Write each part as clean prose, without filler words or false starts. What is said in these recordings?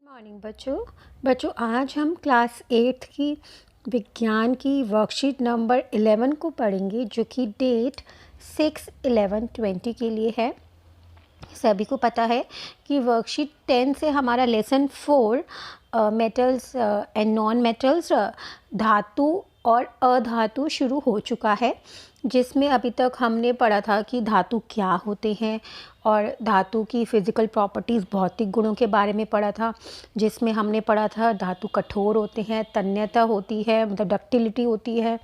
Morning बच्चों आज हम क्लास 8 की विज्ञान की वर्कशीट नंबर 11 को पढ़ेंगे, जो कि डेट 6/11/20 के लिए है। सभी को पता है कि वर्कशीट 10 से हमारा lesson 4 metals and non metals, धातु और अधातु शुरू हो चुका है, जिसमें अभी तक हमने पढ़ा था कि धातु क्या होते हैं और धातु की फ़िज़िकल प्रॉपर्टीज़, भौतिक गुणों के बारे में पढ़ा था, जिसमें हमने पढ़ा था धातु कठोर होते हैं, तन्यता होती है, मतलब डक्टिलिटी होती है,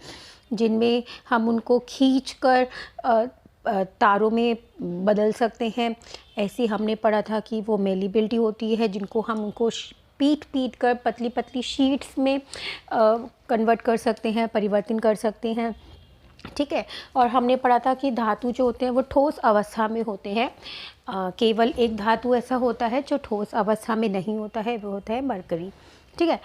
जिनमें हम उनको खींचकर तारों में बदल सकते हैं। ऐसे हमने पढ़ा था कि वो मेलिबिलिटी होती है, जिनको हम उनको पीट कर पतली पतली शीट्स में कन्वर्ट कर सकते हैं, परिवर्तन कर सकते हैं। ठीक है। और हमने पढ़ा था कि धातु जो होते हैं वो ठोस अवस्था में होते हैं। केवल एक धातु ऐसा होता है जो ठोस अवस्था में नहीं होता है, वो होता है मरकरी। ठीक है।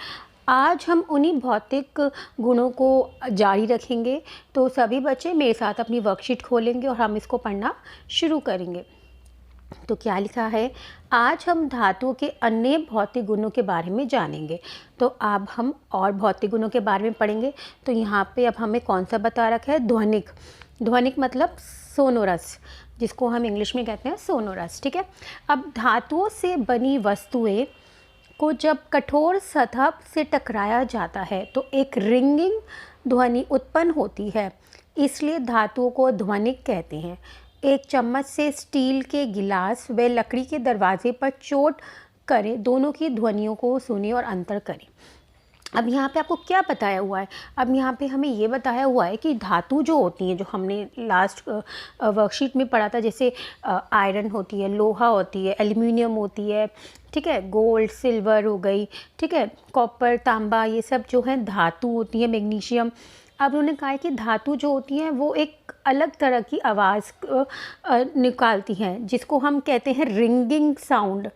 आज हम उन्हीं भौतिक गुणों को जारी रखेंगे, तो सभी बच्चे मेरे साथ अपनी वर्कशीट खोलेंगे और हम इसको पढ़ना शुरू करेंगे। तो क्या लिखा है, आज हम धातुओं के अन्य भौतिक गुणों के बारे में जानेंगे। तो अब हम और भौतिक गुणों के बारे में पढ़ेंगे। तो यहाँ पे अब हमें कौन सा बता रखा है, ध्वनिक। ध्वनिक मतलब सोनोरस, जिसको हम इंग्लिश में कहते हैं सोनोरस। ठीक है। अब धातुओं से बनी वस्तुएं को जब कठोर सतह से टकराया जाता है तो एक रिंगिंग ध्वनि उत्पन्न होती है, इसलिए धातुओं को ध्वनिक कहते हैं। एक चम्मच से स्टील के गिलास व लकड़ी के दरवाजे पर चोट करें, दोनों की ध्वनियों को सुने और अंतर करें। अब यहाँ पे आपको क्या बताया हुआ है, अब यहाँ पे हमें ये बताया हुआ है कि धातु जो होती हैं, जो हमने लास्ट वर्कशीट में पढ़ा था, जैसे आयरन होती है, लोहा होती है, एल्युमिनियम होती है, ठीक है, गोल्ड सिल्वर हो गई, ठीक है, कॉपर तांबा, ये सब जो है धातु होती है, मैग्नीशियम। अब उन्होंने कहा है कि धातु जो होती हैं वो एक अलग तरह की आवाज़ निकालती हैं, जिसको हम कहते हैं रिंगिंग साउंड।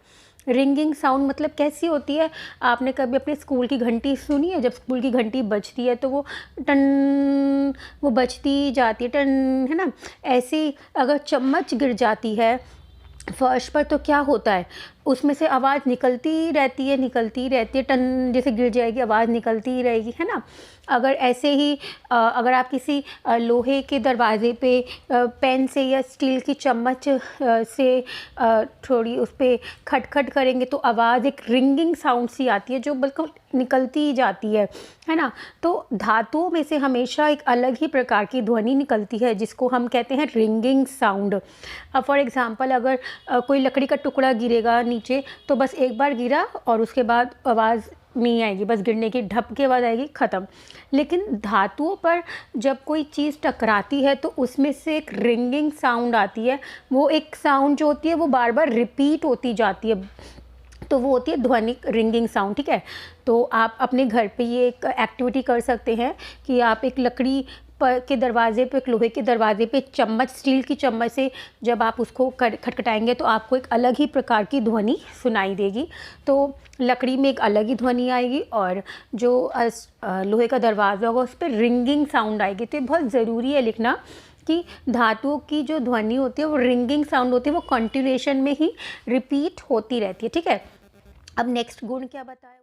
रिंगिंग साउंड मतलब कैसी होती है, आपने कभी अपने स्कूल की घंटी सुनी है? जब स्कूल की घंटी बजती है तो वो टन, वो बजती जाती है, टन, है ना। ऐसे अगर चम्मच गिर जाती है फर्श पर तो क्या होता है, उसमें से आवाज़ निकलती रहती है, टन, जैसे गिर जाएगी आवाज़ निकलती ही रहेगी, है ना। अगर ऐसे ही अगर आप किसी लोहे के दरवाजे पे पेन से या स्टील की चम्मच से थोड़ी उस पर खटखट करेंगे तो आवाज़ एक रिंगिंग साउंड सी आती है, जो बिल्कुल निकलती ही जाती है ना। तो धातुओं में से हमेशा एक अलग ही प्रकार की ध्वनि निकलती है, जिसको हम कहते हैं रिंगिंग साउंड। अब फॉर एग्ज़ाम्पल अगर कोई लकड़ी का टुकड़ा गिरेगा नीचे, तो बस एक बार गिरा और उसके बाद आवाज़ नहीं आएगी, बस गिरने की ढप के बाद आएगी, ख़त्म। लेकिन धातुओं पर जब कोई चीज़ टकराती है तो उसमें से एक रिंगिंग साउंड आती है। वो एक साउंड जो होती है वो बार बार रिपीट होती जाती है, तो वो होती है ध्वनिक रिंगिंग साउंड। ठीक है। तो आप अपने घर पे ये एक एक्टिविटी कर सकते हैं कि आप एक लकड़ी के दरवाजे पे, एक लोहे के दरवाजे पे चम्मच, स्टील की चम्मच से जब आप उसको खटखटाएंगे तो आपको एक अलग ही प्रकार की ध्वनि सुनाई देगी। तो लकड़ी में एक अलग ही ध्वनि आएगी और जो लोहे का दरवाज़ा होगा उस पर रिंगिंग साउंड आएगी। तो ये बहुत ज़रूरी है लिखना कि धातुओं की जो ध्वनि होती है वो रिंगिंग साउंड होती है, वो कंटिन्यूएशन में ही रिपीट होती रहती है। ठीक है। अब नेक्स्ट गुण क्या बताया,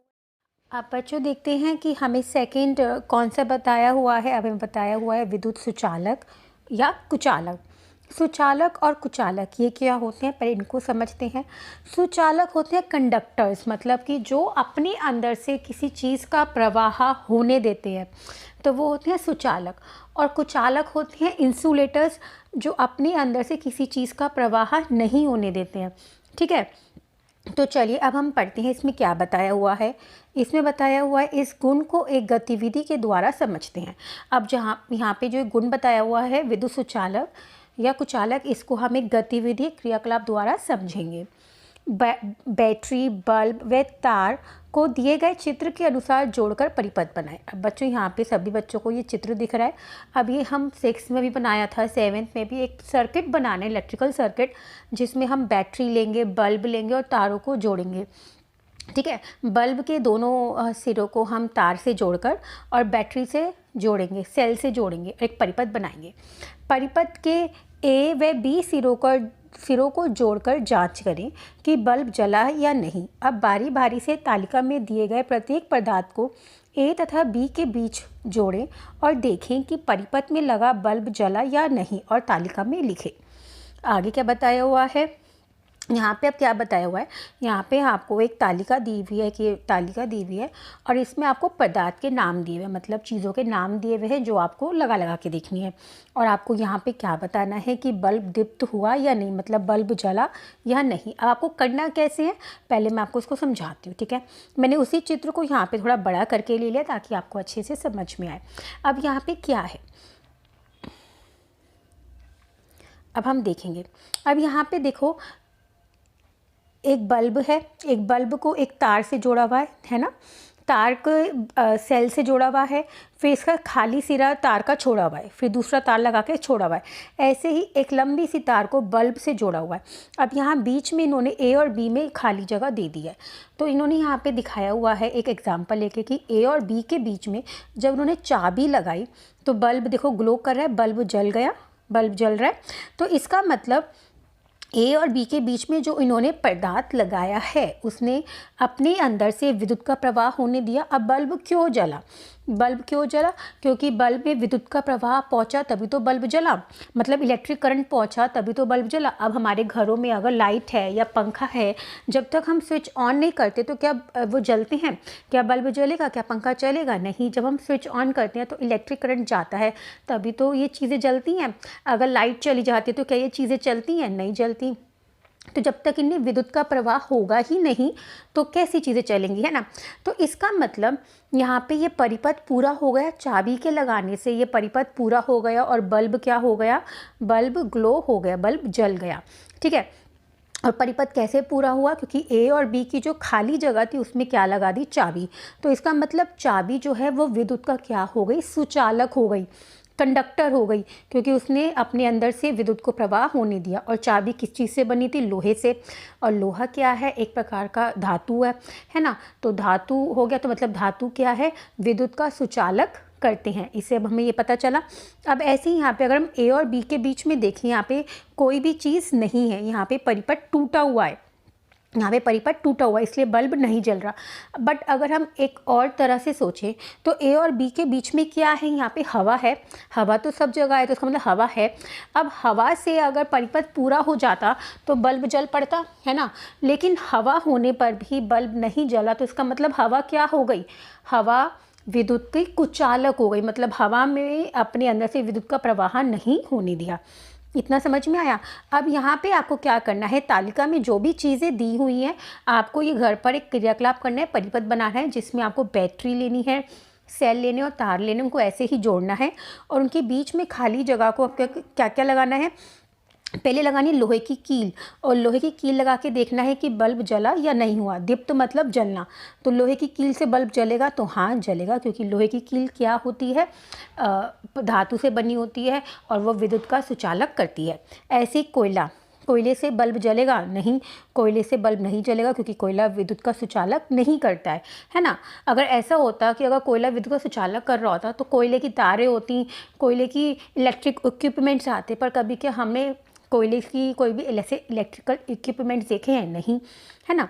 आप बच्चों देखते हैं कि हमें सेकंड कौन सा बताया हुआ है। अब हमें बताया हुआ है विद्युत सुचालक या कुचालक। सुचालक और कुचालक ये क्या होते हैं, पहले इनको समझते हैं। सुचालक होते हैं कंडक्टर्स, मतलब कि जो अपने अंदर से किसी चीज़ का प्रवाह होने देते हैं, तो वो होते हैं सुचालक। और कुचालक होते हैं इंसुलेटर्स, जो अपने अंदर से किसी चीज़ का प्रवाह नहीं होने देते हैं। ठीक है। तो चलिए अब हम पढ़ते हैं इसमें क्या बताया हुआ है। इसमें बताया हुआ है इस गुण को एक गतिविधि के द्वारा समझते हैं। अब जहाँ यहाँ पे जो गुण बताया हुआ है विद्युत सुचालक या कुचालक, इसको हम एक गतिविधि क्रियाकलाप द्वारा समझेंगे। बैटरी, बल्ब व तार को दिए गए चित्र के अनुसार जोड़कर परिपथ बनाएं। अब बच्चों यहाँ पे सभी बच्चों को ये चित्र दिख रहा है। अब ये हम 6 में भी बनाया था, 7th में भी एक सर्किट बनाना है, इलेक्ट्रिकल सर्किट, जिसमें हम बैटरी लेंगे, बल्ब लेंगे और तारों को जोड़ेंगे। ठीक है। बल्ब के दोनों सिरों को हम तार से जोड़कर और बैटरी से जोड़ेंगे, सेल से जोड़ेंगे, एक परिपथ बनाएंगे। परिपथ के ए व बी सिरों को जोड़कर जांच करें कि बल्ब जला है या नहीं। अब बारी बारी से तालिका में दिए गए प्रत्येक पदार्थ को ए तथा बी के बीच जोड़ें और देखें कि परिपथ में लगा बल्ब जला या नहीं और तालिका में लिखें। आगे क्या बताया हुआ है, यहाँ पे अब क्या बताया हुआ है, यहाँ पे आपको एक तालिका दी हुई है कि तालिका दी हुई है और इसमें आपको पदार्थ के नाम दिए हुए हैं, मतलब चीज़ों के नाम दिए हुए हैं जो आपको लगा लगा के देखनी है। और आपको यहाँ पे क्या बताना है कि बल्ब दीप्त हुआ या नहीं, मतलब बल्ब जला या नहीं। अब आपको करना कैसे है, पहले मैं आपको इसको समझाती हूँ, ठीक है। मैंने उसी चित्र को यहाँ पर थोड़ा बड़ा करके ले लिया ताकि आपको अच्छे से समझ में आए। अब यहाँ पर क्या है, अब हम देखेंगे। अब यहाँ पे देखो एक बल्ब है, एक बल्ब को एक तार से जोड़ा हुआ है ना, तार को सेल से जोड़ा हुआ है, फिर इसका खाली सिरा तार का छोड़ा हुआ है, फिर दूसरा तार लगा के छोड़ा हुआ है। ऐसे ही एक लंबी सी तार को बल्ब से जोड़ा हुआ है। अब यहाँ बीच में इन्होंने ए और बी में खाली जगह दे दी है। तो इन्होंने यहाँ पे दिखाया हुआ है एक एग्जाम्पल लेके कि ए और बी के बीच में जब उन्होंने चाबी लगाई तो बल्ब देखो ग्लो कर रहा है, बल्ब जल गया, बल्ब जल रहा है। तो इसका मतलब ए और बी के बीच में जो इन्होंने पदार्थ लगाया है उसने अपने अंदर से विद्युत का प्रवाह होने दिया। अब बल्ब क्यों जला, बल्ब क्यों जला, क्योंकि बल्ब में विद्युत का प्रवाह पहुंचा तभी तो बल्ब जला, मतलब इलेक्ट्रिक करंट पहुंचा तभी तो बल्ब जला। अब हमारे घरों में अगर लाइट है या पंखा है, जब तक हम स्विच ऑन नहीं करते तो क्या वो जलते हैं, क्या बल्ब जलेगा, क्या पंखा चलेगा, नहीं। जब हम स्विच ऑन करते हैं तो इलेक्ट्रिक करंट जाता है तभी तो ये चीज़ें जलती हैं। अगर लाइट चली जाती है तो क्या ये चीज़ें चलती हैं, नहीं जलती। तो जब तक इनमें विद्युत का प्रवाह होगा ही नहीं तो कैसी चीज़ें चलेंगी, है ना। तो इसका मतलब यहाँ पे ये परिपथ पूरा हो गया, चाबी के लगाने से ये परिपथ पूरा हो गया और बल्ब क्या हो गया, बल्ब ग्लो हो गया, बल्ब जल गया, ठीक है। और परिपथ कैसे पूरा हुआ, क्योंकि ए और बी की जो खाली जगह थी उसमें क्या लगा दी, चाबी। तो इसका मतलब चाबी जो है वो विद्युत का क्या हो गई, सुचालक हो गई, कंडक्टर हो गई, क्योंकि उसने अपने अंदर से विद्युत को प्रवाह होने दिया। और चाबी किस चीज़ से बनी थी, लोहे से। और लोहा क्या है, एक प्रकार का धातु है ना। तो धातु हो गया तो मतलब धातु क्या है, विद्युत का सुचालक करते हैं। इससे अब हमें ये पता चला। अब ऐसे ही यहाँ पे अगर हम ए और बी के बीच में देखें, यहाँ पे कोई भी चीज़ नहीं है, यहाँ पे परिपथ टूटा हुआ है, यहाँ पे परिपथ टूटा हुआ है, इसलिए बल्ब नहीं जल रहा। बट अगर हम एक और तरह से सोचें तो ए और बी के बीच में क्या है, यहाँ पे हवा है, हवा तो सब जगह है तो इसका मतलब हवा है। अब हवा से अगर परिपथ पूरा हो जाता तो बल्ब जल पड़ता, है ना। लेकिन हवा होने पर भी बल्ब नहीं जला, तो इसका मतलब हवा क्या हो गई, हवा विद्युत की कुचालक हो गई, मतलब हवा में अपने अंदर से विद्युत का प्रवाह नहीं होने दिया। इतना समझ में आया। अब यहाँ पे आपको क्या करना है, तालिका में जो भी चीज़ें दी हुई हैं आपको ये घर पर एक क्रियाकलाप करना है, परिपथ बनाना है, जिसमें आपको बैटरी लेनी है, सेल लेने और तार लेने, उनको ऐसे ही जोड़ना है और उनके बीच में खाली जगह को क्या क्या लगाना है, पहले लगानी है लोहे की कील, और लोहे की कील लगा के देखना है कि बल्ब जला या नहीं हुआ। दीप्त मतलब जलना, तो लोहे की कील से बल्ब जलेगा तो हाँ जलेगा, क्योंकि लोहे की कील क्या होती है, धातु से बनी होती है और वो विद्युत का सुचालक करती है। ऐसे कोयला, कोयले से बल्ब जलेगा नहीं, कोयले से बल्ब नहीं जलेगा क्योंकि कोयला विद्युत का सुचालक नहीं करता है ना। अगर ऐसा होता कि अगर कोयला विद्युत का सुचालक कर रहा होता तो कोयले की तारें होती, कोयले की इलेक्ट्रिक इक्विपमेंट्स आते, पर कभी क्या हमने कोयले की कोई भी ऐसे इलेक्ट्रिकल इक्विपमेंट्स देखे हैं, नहीं, है ना।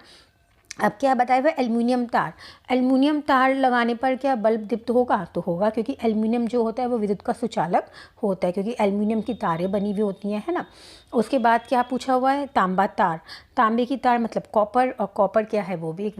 अब क्या बताया हुआ, एल्युमिनियम तार, एल्युमिनियम तार लगाने पर क्या बल्ब दीप्त होगा, तो होगा, क्योंकि एल्युमिनियम जो होता है वो विद्युत का सुचालक होता है, क्योंकि एल्युमिनियम की तारें बनी हुई होती हैं, है ना। उसके बाद क्या पूछा हुआ है, तांबा तार, तांबे की तार मतलब कॉपर, और कॉपर क्या है, वो भी एक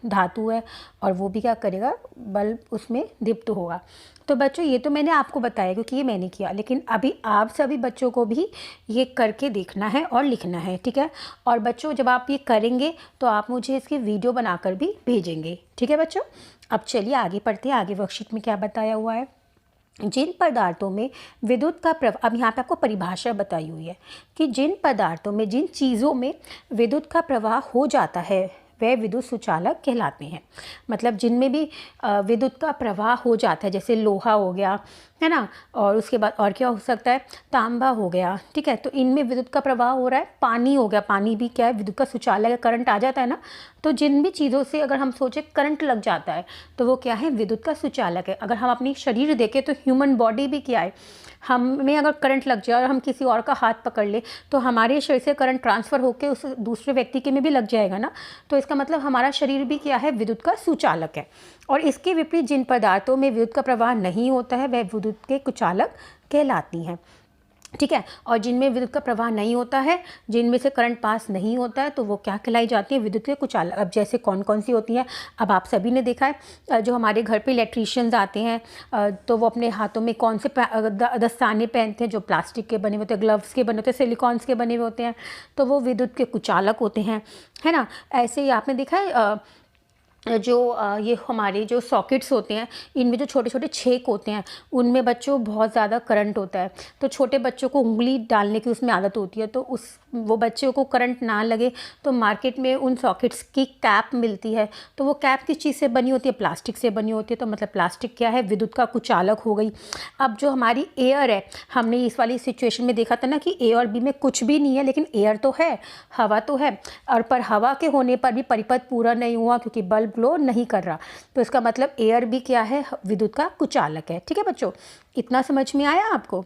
धातु है और वो भी क्या करेगा, बल्ब उसमें दीप्त होगा। तो बच्चों ये तो मैंने आपको बताया क्योंकि ये मैंने किया, लेकिन अभी आप सभी बच्चों को भी ये करके देखना है और लिखना है, ठीक है। और बच्चों जब आप ये करेंगे तो आप मुझे इसकी वीडियो बनाकर भी भेजेंगे, ठीक है बच्चों। अब चलिए आगे पढ़ते हैं, आगे वर्कशीट में क्या बताया हुआ है। जिन पदार्थों में विद्युत का प्रवाह, अब यहाँ पे आपको परिभाषा बताई हुई है कि जिन पदार्थों में, जिन चीज़ों में विद्युत का प्रवाह हो जाता है वह विद्युत सुचालक कहलाते हैं। मतलब जिनमें भी विद्युत का प्रवाह हो जाता है, जैसे लोहा हो गया, है ना, और उसके बाद और क्या हो सकता है, तांबा हो गया, ठीक है। तो इनमें विद्युत का प्रवाह हो रहा है, पानी हो गया, पानी भी क्या है, विद्युत का सुचालक है, करंट आ जाता है ना। तो जिन भी चीज़ों से अगर हम सोचें करंट लग जाता है तो वो क्या है, विद्युत का सुचालक है। अगर हम अपनी शरीर देखें तो ह्यूमन बॉडी भी क्या है, हमें अगर करंट लग जाए और हम किसी और का हाथ पकड़ ले तो हमारे शरीर से करंट ट्रांसफ़र होकर उस दूसरे व्यक्ति के में भी लग जाएगा ना। तो इसका मतलब हमारा शरीर भी क्या है, विद्युत का सुचालक है। और इसके विपरीत जिन पदार्थों में विद्युत का प्रवाह नहीं होता है वह विद्युत के कुचालक कहलाती हैं। ठीक है, और जिनमें विद्युत का प्रवाह नहीं होता है, जिनमें से करंट पास नहीं होता है, तो वो क्या कहलाई जाती है, विद्युत के कुचालक। अब जैसे कौन कौन सी होती हैं, अब आप सभी ने देखा है जो हमारे घर पे इलेक्ट्रीशियंस आते हैं तो वो अपने हाथों में कौन से दस्ताने पहनते हैं जो प्लास्टिक के बने होते हैं, ग्लव्स के बने होते हैं, सिलिकॉन्स के बने हुए होते हैं, तो वो विद्युत के कुचालक होते हैं, है ना। ऐसे ही आपने देखा है जो ये हमारे जो सॉकेट्स होते हैं, इनमें जो छोटे छोटे छेद होते हैं उनमें बच्चों बहुत ज़्यादा करंट होता है, तो छोटे बच्चों को उंगली डालने की उसमें आदत होती है, तो वो बच्चों को करंट ना लगे तो मार्केट में उन सॉकेट्स की कैप मिलती है। तो वो कैप किस चीज़ से बनी होती है, प्लास्टिक से बनी होती है। तो मतलब प्लास्टिक क्या है, विद्युत का कुचालक हो गई। अब जो हमारी एयर है, हमने इस वाली सिचुएशन में देखा था ना कि ए और बी में कुछ भी नहीं है, लेकिन एयर तो है, हवा तो है, और पर हवा के होने पर भी परिपथ पूरा नहीं हुआ क्योंकि बल्ब ग्लो नहीं कर रहा। तो इसका मतलब एयर भी क्या है, विद्युत का कुचालक है। ठीक है बच्चों, इतना समझ में आया आपको।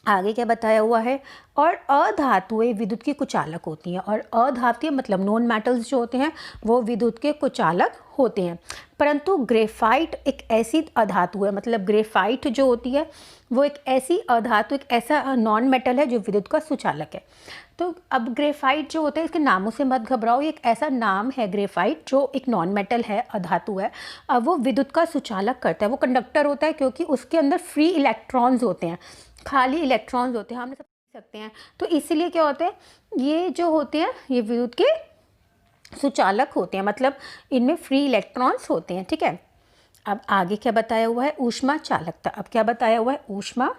आगे क्या बताया हुआ है, और अधातुएं विद्युत की कुचालक होती हैं। और अधातुएं मतलब नॉन मेटल्स जो होते हैं वो विद्युत के कुचालक होते हैं। परंतु ग्रेफाइट एक ऐसी अधातु है, मतलब ग्रेफाइट जो होती है वो एक ऐसी अधातु, एक ऐसा नॉन मेटल है जो विद्युत का सुचालक है। तो अब ग्रेफाइट जो होता है, इसके नामों से मत घबराओ, ये एक ऐसा नाम है ग्रेफाइट जो एक नॉन मेटल है, अधातु है। अब वो विद्युत का सुचालक करता है, वो कंडक्टर होता है क्योंकि उसके अंदर फ्री इलेक्ट्रॉन्स होते हैं, खाली इलेक्ट्रॉन्स होते हैं, हमने सब सकते हैं। तो इसलिए क्या होता है, ये जो होते हैं ये विद्युत के सुचालक होते हैं, मतलब इनमें फ्री इलेक्ट्रॉन्स होते हैं। ठीक है, अब आगे क्या बताया हुआ है, ऊष्मा चालकता। अब क्या बताया हुआ है, ऊष्मा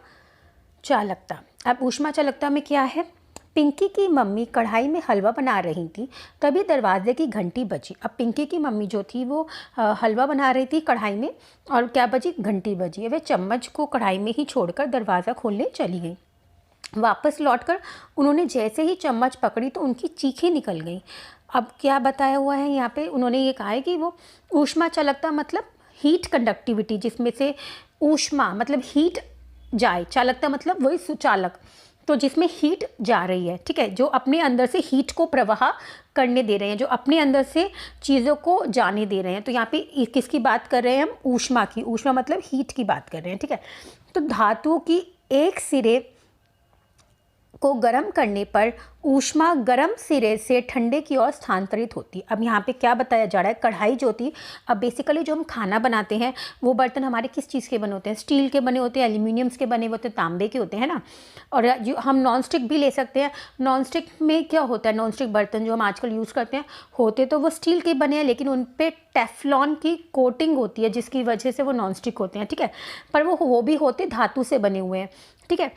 चालकता। अब ऊष्मा चालकता में क्या है, पिंकी की मम्मी कढ़ाई में हलवा बना रही थी, तभी दरवाजे की घंटी बजी। अब पिंकी की मम्मी जो थी वो हलवा बना रही थी कढ़ाई में, और क्या बजी, घंटी बजी। वे चम्मच को कढ़ाई में ही छोड़कर दरवाज़ा खोलने चली गई। वापस लौटकर उन्होंने जैसे ही चम्मच पकड़ी तो उनकी चीखें निकल गईं। अब क्या बताया हुआ है यहाँ पे, उन्होंने ये कहा है कि वो ऊष्मा चालकता मतलब हीट कंडक्टिविटी, जिसमें से ऊष्मा मतलब हीट जाए, चालकता मतलब वही सुचालक, तो जिसमें हीट जा रही है। ठीक है, जो अपने अंदर से हीट को प्रवाह करने दे रहे हैं, जो अपने अंदर से चीज़ों को जाने दे रहे हैं। तो यहाँ पे किसकी बात कर रहे हैं हम, ऊष्मा की। ऊष्मा मतलब हीट की बात कर रहे हैं। ठीक है, तो धातुओं की एक सिरे को गर्म करने पर ऊष्मा गर्म सिरे से ठंडे की ओर स्थानांतरित होती है। अब यहाँ पे क्या बताया जा रहा है, कढ़ाई जो होती है, अब बेसिकली जो हम खाना बनाते हैं वो बर्तन हमारे किस चीज़ के बने होते हैं, स्टील के बने होते हैं, एल्यूमिनियम्स के बने होते हैं, तांबे के होते हैं ना। और जो हम नॉन स्टिक भी ले सकते हैं। नॉन स्टिक में क्या होता है, नॉन स्टिक बर्तन जो हम आजकल यूज़ करते हैं होते तो वो स्टील के बने हैं, लेकिन उन पर टेफ्लॉन की कोटिंग होती है जिसकी वजह से वो नॉन स्टिक होते हैं। ठीक है, पर वो भी होते धातु से बने हुए हैं। ठीक है,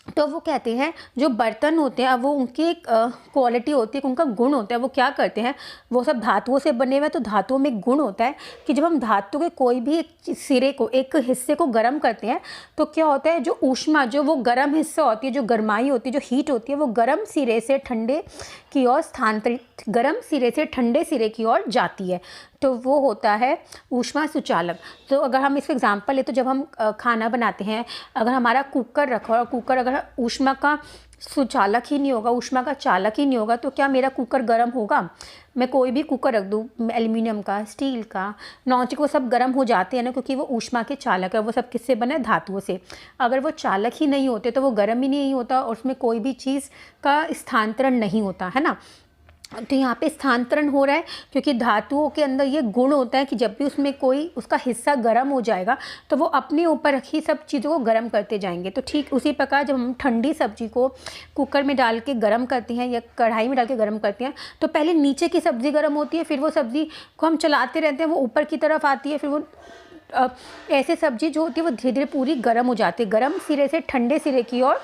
तो वो कहते हैं जो बर्तन होते हैं, अब वो उनकी एक क्वालिटी होती है, उनका गुण होता है, वो क्या करते हैं, वो सब धातुओं से बने हुए हैं। तो धातुओं में गुण होता है कि जब हम धातु के कोई भी एक सिरे को, एक हिस्से को गर्म करते हैं तो क्या होता है, जो ऊष्मा, जो वो गर्म हिस्सा होती है, जो गर्माई होती है, जो हीट होती है, वो गर्म सिरे से ठंडे की ओर स्थानांतरित, गर्म सिरे से ठंडे सिरे की ओर जाती है। तो वो होता है ऊष्मा सुचालक। तो अगर हम इसका एग्जांपल ले, तो जब हम खाना बनाते हैं, अगर हमारा कुकर रखा और कुकर अगर ऊष्मा का सुचालक ही नहीं होगा, ऊष्मा का चालक ही नहीं होगा, तो क्या मेरा कुकर गर्म होगा। मैं कोई भी कुकर रख दूँ, एल्यूमिनियम का, स्टील का, नॉन स्टिक, वो सब गर्म हो जाते हैं ना, क्योंकि वो ऊष्मा के चालक है। वो सब किससे बने, धातुओं से। अगर वो चालक ही नहीं होते तो वो गर्म ही नहीं होता और उसमें कोई भी चीज़ का स्थानांतरण नहीं होता है ना। तो यहाँ पे स्थानांतरण हो रहा है क्योंकि धातुओं के अंदर ये गुण होता है कि जब भी उसमें कोई उसका हिस्सा गर्म हो जाएगा तो वो अपने ऊपर रखी सब चीज़ों को गर्म करते जाएंगे। तो ठीक उसी प्रकार जब हम ठंडी सब्जी को कुकर में डाल के गर्म करते हैं या कढ़ाई में डाल के गर्म करते हैं, तो पहले नीचे की सब्ज़ी गर्म होती है, फिर वो सब्ज़ी को हम चलाते रहते हैं, वो ऊपर की तरफ आती है, फिर वो ऐसे सब्ज़ी जो होती है वो धीरे धीरे पूरी गर्म हो जाती है। गर्म सिरे से ठंडे सिरे की ओर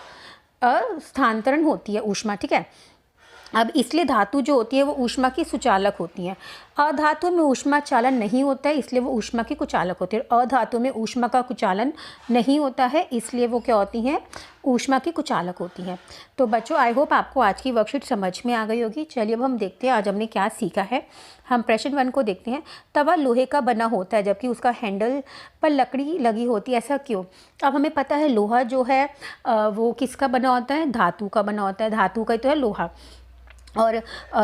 स्थानांतरण होती है ऊष्मा। ठीक है, अब इसलिए धातु जो होती है वो ऊष्मा की सुचालक होती हैं। अधातु में ऊष्मा चालन नहीं होता है, इसलिए वो ऊष्मा की कुचालक होती है। अधातु में ऊष्मा का कुचालन नहीं होता है, इसलिए वो क्या होती हैं, ऊष्मा की कुचालक होती हैं। तो बच्चों, आई होप आपको आज की वर्कशीट समझ में आ गई होगी। चलिए अब हम देखते हैं आज हमने क्या सीखा है। हम प्रश्न 1 को देखते हैं। तवा लोहे का बना होता है जबकि उसका हैंडल पर लकड़ी लगी होती है, ऐसा क्यों? अब हमें पता है लोहा जो है वो किसका बना होता है, धातु का बना होता है। धातु का ही तो है लोहा। और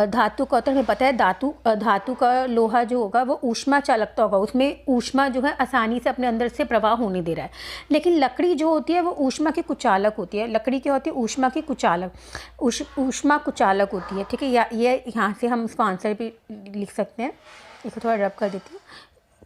धातु का तो हमें पता है धातु का लोहा जो होगा वो ऊष्मा चालकता होगा, उसमें ऊष्मा जो है आसानी से अपने अंदर से प्रवाह होने दे रहा है। लेकिन लकड़ी जो होती है वो ऊष्मा की कुचालक होती है। लकड़ी क्या होती है, ऊष्मा की कुचालक, ऊष्मा कुचालक होती है। ठीक है, या ये यहाँ से हम इसको आंसर भी लिख सकते हैं। इसको थोड़ा रब कर देती हूँ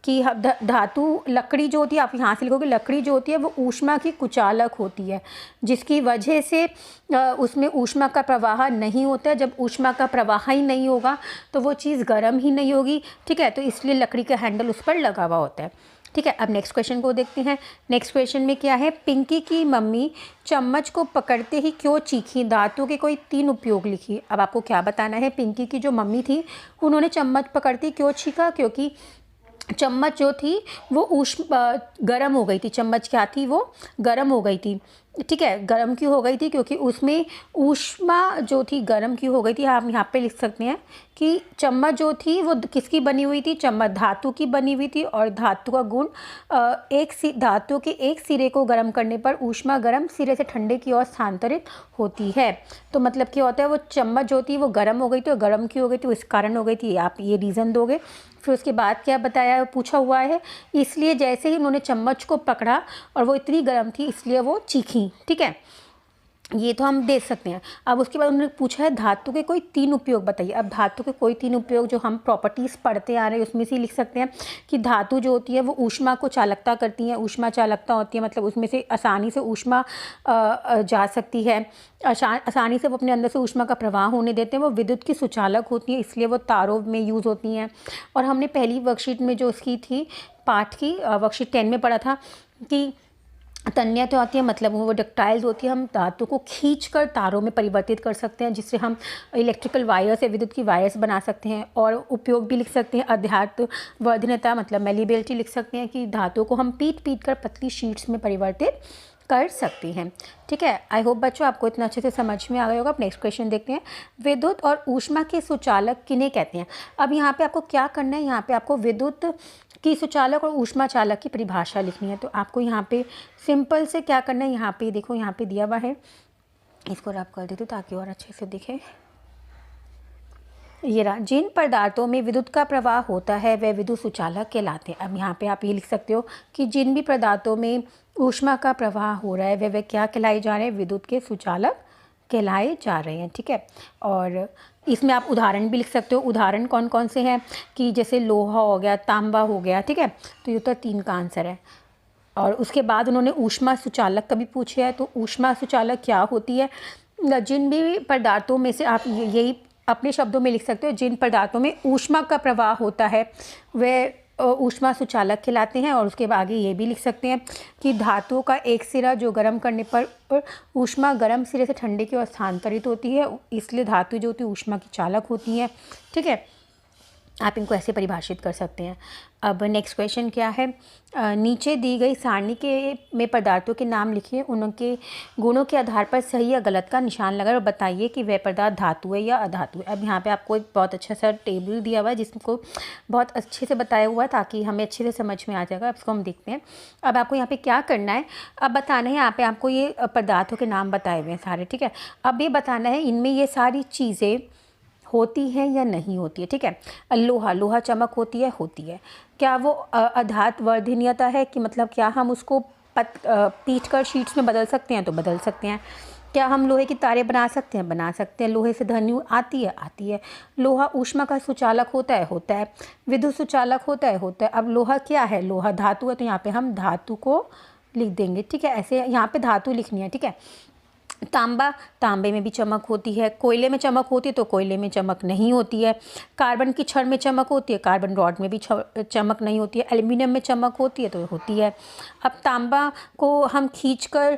कि धातु लकड़ी जो होती है, आप यहाँ से लिखोगे लकड़ी जो होती है वो ऊष्मा की कुचालक होती है, जिसकी वजह से उसमें ऊष्मा का प्रवाह नहीं होता है। जब ऊष्मा का प्रवाह ही नहीं होगा तो वो चीज़ गर्म ही नहीं होगी। ठीक है, तो इसलिए लकड़ी का हैंडल उस पर लगा हुआ होता है। ठीक है, अब नेक्स्ट क्वेश्चन को देखते हैं। नेक्स्ट क्वेश्चन में क्या है, पिंकी की मम्मी चम्मच को पकड़ते ही क्यों चीखी? धातु के कोई 3 उपयोग लिखी। अब आपको क्या बताना है, पिंकी की जो मम्मी थी उन्होंने चम्मच पकड़ती क्यों चीखा? क्योंकि चम्मच जो थी वो गर्म हो गई थी। चम्मच क्या थी, वो गर्म हो गई थी। ठीक है, गर्म क्यों हो गई थी? क्योंकि उसमें ऊष्मा जो थी गर्म क्यों हो गई थी? हम यहाँ पे लिख सकते हैं कि चम्मच जो थी वो किसकी बनी हुई थी, चम्मच धातु की बनी हुई थी। और धातु का गुण धातु के एक सिरे को गर्म करने पर ऊष्मा गर्म सिरे से ठंडे की ओर स्थानांतरित होती है। तो मतलब क्या होता है, वो चम्मच जो थी वो गर्म हो गई थी। और गर्म क्यों हो गई थी, इस कारण हो गई थी। आप ये रीज़न दोगे। फिर उसके बाद क्या बताया, पूछा हुआ है, इसलिए जैसे ही उन्होंने चम्मच को पकड़ा और वो इतनी गर्म थी इसलिए वो चीखी। ठीक है, ये तो हम दे सकते हैं। अब उसके बाद उन्होंने पूछा है धातु के कोई 3 उपयोग बताइए। अब धातु के कोई 3 उपयोग जो हम प्रॉपर्टीज़ पढ़ते आ रहे हैं उसमें से लिख सकते हैं कि धातु जो होती है वो ऊष्मा को चालकता करती है। ऊष्मा चालकता होती है मतलब उसमें से आसानी से ऊष्मा जा सकती है, आसानी से वो अपने अंदर से ऊष्मा का प्रवाह होने देते हैं। वो विद्युत की सुचालक होती है, इसलिए वो तारों में यूज़ होती हैं। और हमने पहली वर्कशीट में जो उसकी थी पाठ की वर्कशीट 10 में पढ़ा था कि तन्यता तो आती है, मतलब वो डक्टाइल्स होती है। हम धातु को खींचकर तारों में परिवर्तित कर सकते हैं, जिससे हम इलेक्ट्रिकल वायर्स या विद्युत की वायर्स बना सकते हैं। और उपयोग भी लिख सकते हैं, अध्यात्म वर्धनता मतलब मेलिबिलिटी लिख सकते हैं कि धातु को हम पीट कर पतली शीट्स में परिवर्तित कर सकते हैं। ठीक है, आई होप बच्चों आपको इतना अच्छे से समझ में आ गया होगा। अब नेक्स्ट क्वेश्चन देखते हैं, विद्युत और ऊष्मा के सुचालक किन्हें कहते हैं? अब यहाँ पे आपको क्या करना है, यहाँ पे आपको विद्युत की सुचालक और ऊष्मा चालक की परिभाषा लिखनी है। तो आपको यहाँ पे सिंपल से क्या करना है, यहाँ पे देखो, यहाँ पे दिया हुआ है, इसको रब कर देती हूँ ताकि और अच्छे से दिखे। ये रहा, जिन पदार्थों में विद्युत का प्रवाह होता है वे विद्युत सुचालक कहलाते हैं। अब यहाँ पे आप ये लिख सकते हो कि जिन भी पदार्थों में ऊष्मा का प्रवाह हो रहा है वे क्या कहलाए जा रहे हैं, विद्युत के सुचालक कहलाए जा रहे हैं। ठीक है, और इसमें आप उदाहरण भी लिख सकते हो। उदाहरण कौन कौन से हैं कि जैसे लोहा हो गया, तांबा हो गया। ठीक है, तो ये तो 3 का आंसर है। और उसके बाद उन्होंने ऊष्मा सुचालक कभी पूछे है, तो ऊष्मा सुचालक क्या होती है, जिन भी पदार्थों में से आप यही अपने शब्दों में लिख सकते हो, जिन पदार्थों में ऊष्मा का प्रवाह होता है वे ऊष्मा सुचालक कहलाते हैं। और उसके आगे ये भी लिख सकते हैं कि धातुओं का एक सिरा जो गर्म करने पर ऊष्मा गर्म सिरे से ठंडे की ओर स्थानांतरित होती है, इसलिए धातु जो होती है ऊष्मा की चालक होती हैं। ठीक है, आप इनको ऐसे परिभाषित कर सकते हैं। अब नेक्स्ट क्वेश्चन क्या है, नीचे दी गई सारणी में पदार्थों के नाम लिखिए, उनके गुणों के आधार पर सही या गलत का निशान लगाए और बताइए कि वह पदार्थ धातु है या अधातु है। अब यहाँ पे आपको एक बहुत अच्छा सा टेबल दिया हुआ है जिसको बहुत अच्छे से बताया हुआ है ताकि हमें अच्छे से समझ में आ जाएगा। अब इसको हम देखते हैं। अब आपको यहाँ पे क्या करना है, अब बताना है, यहाँ पे आपको ये पदार्थों के नाम बताए हुए हैं सारे। ठीक है, अब ये बताना है इनमें ये सारी चीज़ें होती है या नहीं होती है। ठीक है, लोहा चमक होती है। क्या वो अधात वर्धनीयता है कि मतलब क्या हम उसको पीट कर शीट्स में बदल सकते हैं? तो बदल सकते हैं। क्या हम लोहे की तारें बना सकते हैं? बना सकते हैं। लोहे से ध्वनि आती है। लोहा ऊष्मा का सुचालक होता है। विद्युत सुचालक होता है। अब लोहा क्या है, लोहा धातु है, तो यहाँ पे हम धातु को लिख देंगे। ठीक है, ऐसे यहाँ पे धातु लिखनी है। ठीक है, तांबा, तांबे में भी चमक होती है। कोयले में चमक होती है तो कोयले में चमक नहीं होती है। कार्बन की छड़ में चमक होती है, कार्बन रॉड में भी चमक नहीं होती है। एल्युमिनियम में चमक होती है तो होती है। अब तांबा को हम खींचकर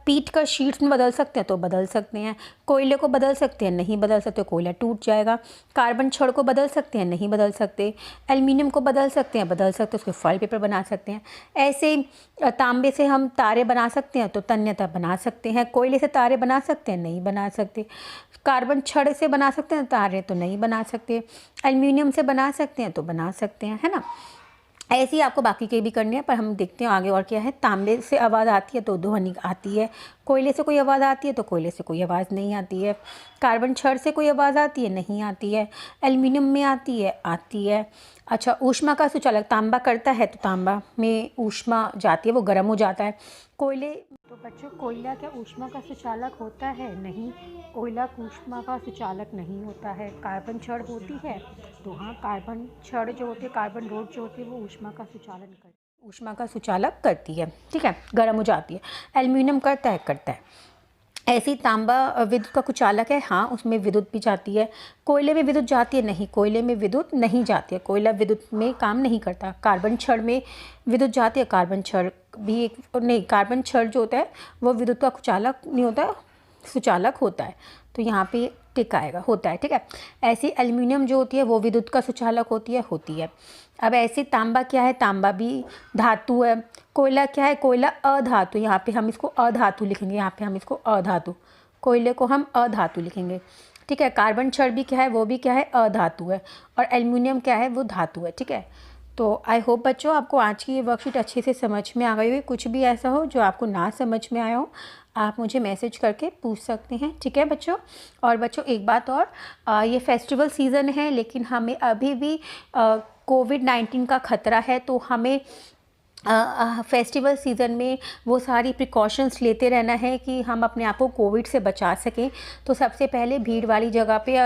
पीट कर शीट्स में बदल सकते हैं तो बदल सकते हैं। कोयले को बदल सकते हैं, नहीं बदल सकते, कोयला टूट जाएगा। कार्बन छड़ को बदल सकते हैं, नहीं बदल सकते। एल्युमिनियम को बदल सकते हैं, बदल सकते, उसके फॉइल पेपर बना सकते हैं। ऐसे तांबे से हम तारे बना सकते हैं तो तन्यता बना सकते हैं। कोयले से तारे बना सकते हैं, नहीं बना सकते। कार्बन छड़ से बना सकते हैं तारे तो नहीं बना सकते। एल्युमिनियम से बना सकते हैं तो बना सकते हैं, है ना। ऐसे ही आपको बाकी के भी करने हैं, पर हम देखते हैं आगे और क्या है। तांबे से आवाज़ आती है तो ध्वनि आती है। कोयले से कोई आवाज़ आती है तो कोयले से कोई आवाज़ नहीं आती है। कार्बन छड़ से कोई आवाज़ आती है, नहीं आती है। एल्युमिनियम में आती है, आती है। अच्छा, ऊष्मा का सुचालक तांबा करता है तो तांबा में ऊष्मा जाती है, वो गर्म हो जाता है। कोयले, तो बच्चों कोयला क्या ऊष्मा का सुचालक होता है? नहीं, कोयला ऊष्मा का सुचालक नहीं होता है। कार्बन छड़ होती है तो हाँ, कार्बन छड़ जो होती है, कार्बन रोड जो होती है, वो ऊष्मा का सुचालक करती है, ठीक है, गर्म हो जाती है। एल्युमिनियम करता है। ऐसे ही तांबा विद्युत का कुचालक है, हाँ, उसमें विद्युत भी जाती है। कोयले में विद्युत जाती है? नहीं, कोयले में विद्युत नहीं जाती है। कोयला विद्युत में काम नहीं करता। कार्बन छड़ में विद्युत जाती है। कार्बन छड़ भी एक नहीं, कार्बन छड़ जो होता है वो विद्युत का कुचालक नहीं होता, सुचालक होता है। तो यहाँ पे टिक आएगा, होता है, ठीक है। ऐसी एल्युमिनियम जो होती है वो विद्युत का सुचालक होती है। अब ऐसे तांबा क्या है? तांबा भी धातु है। कोयला क्या है? कोयला अधातु, यहाँ पे हम इसको अधातु लिखेंगे, यहाँ पे हम इसको अधातु, कोयले को हम अधातु लिखेंगे, ठीक है। कार्बन छड़ भी क्या है? वो भी क्या है? अधातु है। और एल्युमिनियम क्या है? वो धातु है, ठीक है। तो आई होप बच्चों आपको आज की ये वर्कशीट अच्छे से समझ में आ गई होगी। कुछ भी ऐसा हो जो आपको ना समझ में आया हो, आप मुझे मैसेज करके पूछ सकते हैं, ठीक है बच्चों। और बच्चों एक बात और, ये फेस्टिवल सीज़न है लेकिन हमें अभी भी कोविड-19 का ख़तरा है, तो हमें फेस्टिवल सीज़न में वो सारी प्रिकॉशंस लेते रहना है कि हम अपने आप को कोविड से बचा सकें। तो सबसे पहले भीड़ वाली जगह पे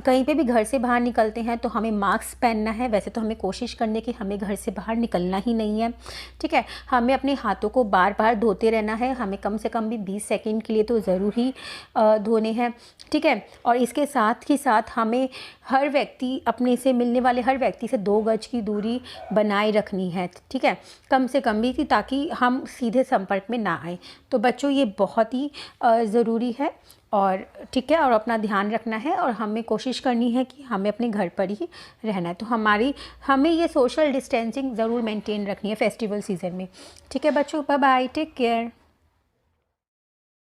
कहीं पे भी घर से बाहर निकलते हैं तो हमें मास्क पहनना है। वैसे तो हमें कोशिश करनी है कि हमें घर से बाहर निकलना ही नहीं है, ठीक है। हमें अपने हाथों को बार बार धोते रहना है। हमें कम से कम भी 20 सेकेंड के लिए तो ज़रूर ही धोने हैं, ठीक है। और इसके साथ ही साथ हमें हर व्यक्ति, अपने से मिलने वाले हर व्यक्ति से 2 गज की दूरी बनाए रखनी है, ठीक है, कम से कम भी थी, ताकि हम सीधे संपर्क में ना आए। तो बच्चों ये बहुत ही ज़रूरी है, और ठीक है, और अपना ध्यान रखना है, और हमें कोशिश करनी है कि हमें अपने घर पर ही रहना है। तो हमें ये सोशल डिस्टेंसिंग ज़रूर मेंटेन रखनी है फेस्टिवल सीज़न में, ठीक है बच्चों। Bye bye, take care.